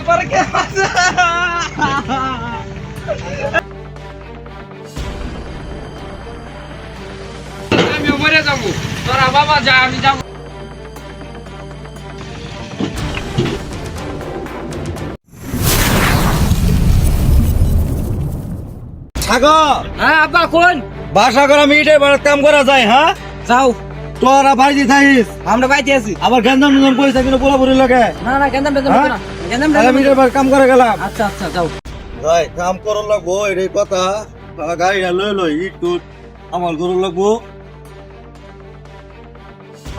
¿Por qué pasa? আমি মরে যাবো তোরা বাবা যা আমি যাবো সাগর হ্যাঁ আব্বা কোন বাসা করা মিটে বাড়াত কাম করা যায় হ্যাঁ যাও তোরা বাড়িতে থাকিস আমরা বাইতে আছি আবার গেন্দাম নিজাম কইছ কিন্তু পোলাপুরি লাগে না না গেন্দাম বেদম হ্যাঁ? না গেন্দাম তাহলে মিটে বাড়াত কাম করে গেলাম আচ্ছা আচ্ছা যাও যাই কাম করর লাগবো এটাই কথা গাড়িটা লই লই ইট টুট আমার গরু লাগবো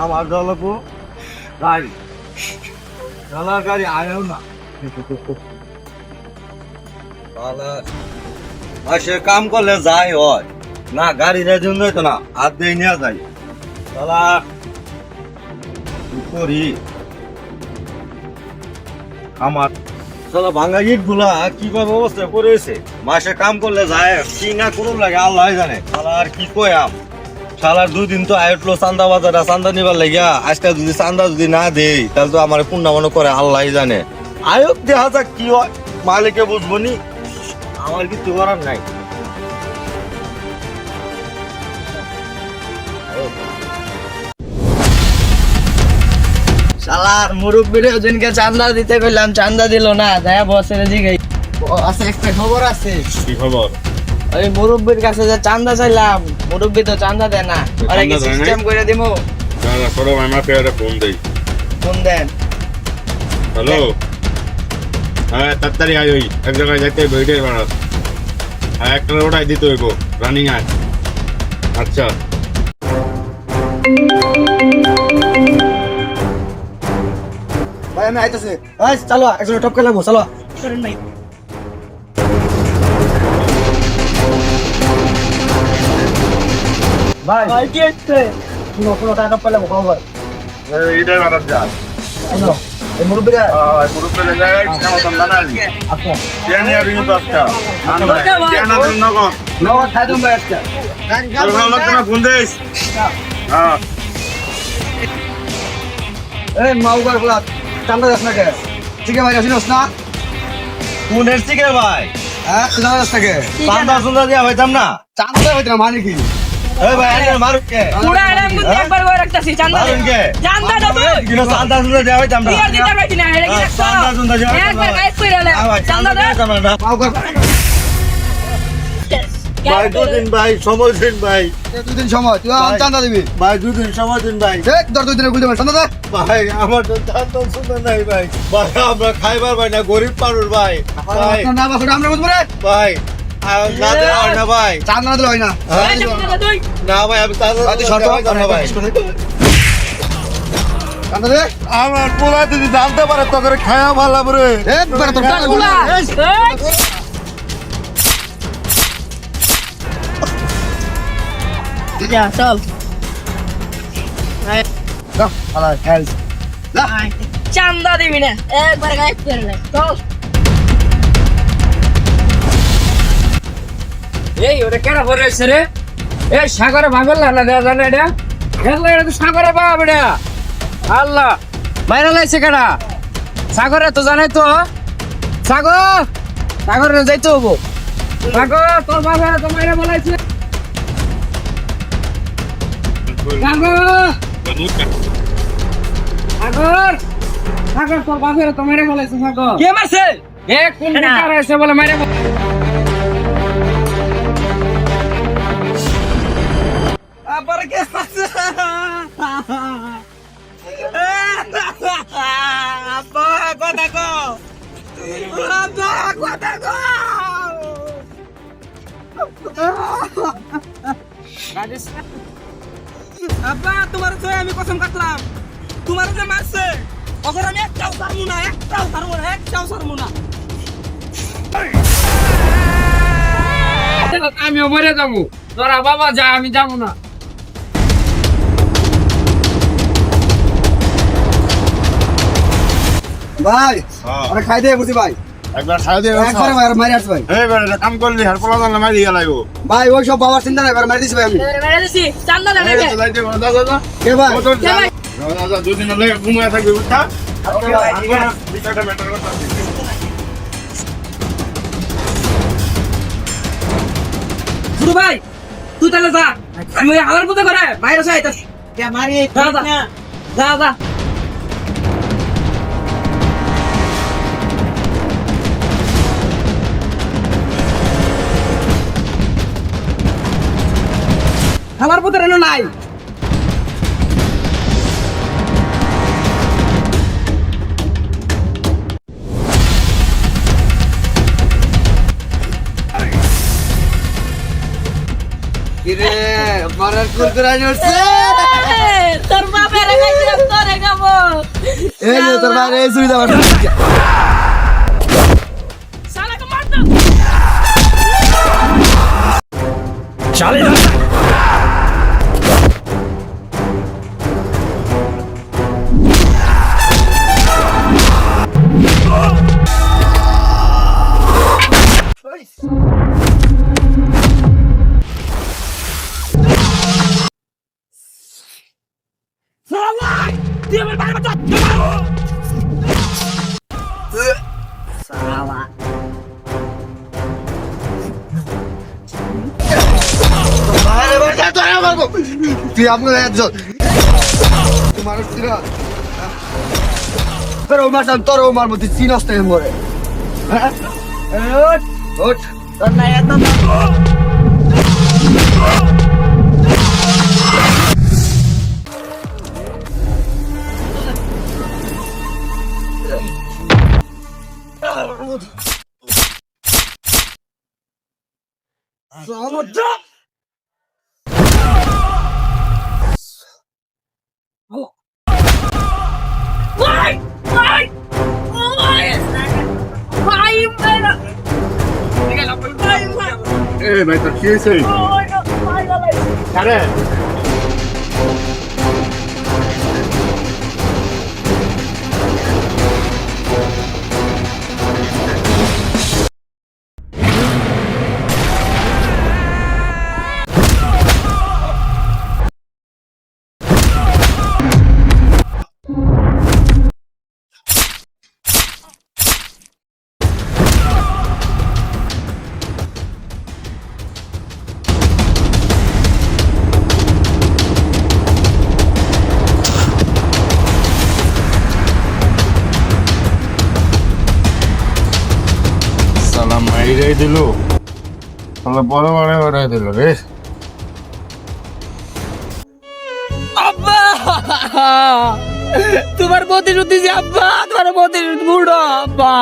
আমার যাওয়া লাগবো গাড়ি চালার গাড়ি আয়ও না সে কাম করলে যাই হয় না গাড়ি রে জন্য তো না হাত দিয়ে নিয়ে যাই চালা করি আমার চালা ভাঙ্গা ইট গুলা কিভাবে অবস্থা করেছে মাসে কাম করলে যায় কি না করুন লাগে আল্লাহ জানে শালা আর কি কয়াম শালার 2 দিন তো আইটলো চান্দা বাজারে চান্দা নিবার লাগিয়া আজকে যদি চান্দা যদি না দেই তাহলে তো আমার পুণ্য মনে করে আল্লাহ জানে আয়োগ দেখা যাক কি হয় মালিকে বুঝবো নি আমার কিছু করার নাই শালার মুরব্বিরে ওজনকে চান্দা দিতে কইলাম চান্দা দিল না দয়া বসের দিকে আছে একটা খবর আছে কি খবর ওই মুরব্বির কাছে যে চান্দা চাইলাম মুরব্বি তো চান্দা দেয় না আরে কি সিস্টেম করে দিমু দাদা সরো আমাকে একটা ফোন দেই ফোন দেন হ্যালো হ্যাঁ তাড়াতাড়ি আয় ওই এক জায়গায় যাইতে বেড়ে বাড়াস হ্যাঁ একটা ওটাই দিতে হইব রানিং আয় আচ্ছা ভাই আমি আইতাছি এই চলো একজন টপ করে লাগবো চলো ভাই ভাই কি হচ্ছে কোনো টাকা টপ করে লাগবো খবর এইটাই বাড়াস যা শুনো এই মুরব্বিরা গ্রুপে লাগাই কেমন দাম জানালি আচ্ছা কেন আর ইউ দশটা আন্দা কেন আর নগদ নগদ খাই দিন ভাই আজকে তোর লোক না ফোন দেস হ্যাঁ এই মাউগার বলা চান্দা দাস না কে ঠিক আছে ভাই আসিনস না কোন এসছি কে ভাই হ্যাঁ চান্দা দাস না কে চান্দা সুন্দর দিয়া হইতাম না চান্দা হইতাম মানে কি এই ভাই আরে মারুক কে পুরা এলাম কিন্তু একবার করে রাখতাছি চান্দা মারুন কে চান্দা দাও তুই কিনো চান্দা সুন্দর দিয়া হইতাম না বিয়ার দিতে পারতি না এটা কি রাখছো চান্দা সুন্দর দিয়া একবার কাজ কইরা লে চান্দা দে মাউগার ভাই দুদিন ভাই সময় দিন ভাই দুদিন সময় তুই আমার চান্দা দিবি ভাই দুদিন সময় দিন ভাই দেখ তোর 2 দিনের গুলতে চান্দা দে ভাই আমার তো চান্দা সুন্দর নাই ভাই ভাই আমরা খাইবার ভাই না গরিব মানুষ ভাই ভাই না বাসা আমরা বুঝবো রে ভাই না দেওয়া হয় না ভাই চান্দা না দিলে হয় না হ্যাঁ? চান্দা তুই না ভাই আমি চান্দা তুই শর্ত না ভাই চান্দা দে আমার পোলা যদি জানতে পারে তো করে খায়া ভালো রে একবার তোর টাকা পুরা যা চল আলা খেল চান্দা দিবি না একবার কাজ করে লে চল এই ওরে কেডা ভরে হইছে রে এই সাগরে ভাঙল না দেয়া জানে এটা খেললে এটা তো সাগরে বাবা বেটা আল্লাহ বাইরে লাইছে কেডা সাগরে তো জানাই তো সাগর সাগরে যাইতে হবো সাগর তোর বাবা তো মাইরা বলাইছে সাগর সাগর সাগর তোর বাবা তো মাইরা বলাইছে সাগর কে মারছে এক কোন কার এসে বলে মাইরা ¿Por qué pasa? Apa, kotaku. Apa, kotaku. আব্বা তোমার তো আমি কসম কাটলাম তোমার যে মারছে ওকে আমি একটাও ছাড়বো না আমিও মরে যাবো তোরা বাবা যা আমি যাবো না ভাই আরে খাই দিয়ে বুঝি ভাই একবার খাই দে একবারে ভাই মারি আসছে ভাই এই বেটা কাম করলি আর পোলা জানলে মারি দিয়া লাগবো ভাই ওই সব বাবার চিন্তা নাই মারি দিছি ভাই আমি মেরে দিছি চান্দা এই দেবে তো যাইতে দাদা দাদা কে ভাই কত দাদা দুদিন লাগে ঘুমায় থাকবি বুঝছা বিষয়টা ম্যাটার করতে গুরু ভাই তুই তাহলে যা আমি ওই আমার মতো করে বাইরে যাই কে মারি যা যা যা যা আমার মতো রেনো নাই কিরে মারার কুরকুরা নড়ছে তোর বাপের খাইছিলাম তোরে খাবো এই যে তোর বাইরে এই সুবিধা আমার শালাকে মার দাও বাইরে বাইরে তোরা মারবো তুই আপনার একজন তুই মানুষ ছিল তোর মারবো তুই চিনস থেকে মরে হ্যাঁ ওঠ ওঠ তোর নাই এত ভাই ভাই ভাই ভাই মেরা ভাই ভাই এ ভাই তোর কি হয়েছে ভাই ভাই আরে সালাম মাইরাই দিল তাহলে বড় বড় বাড়াই দিল রে আব্বা তোমার প্রতিশ্রুতি যে আব্বা তোমার প্রতিশ্রুতি বুড়ো আব্বা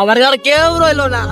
আমার আর কেউ রইলো না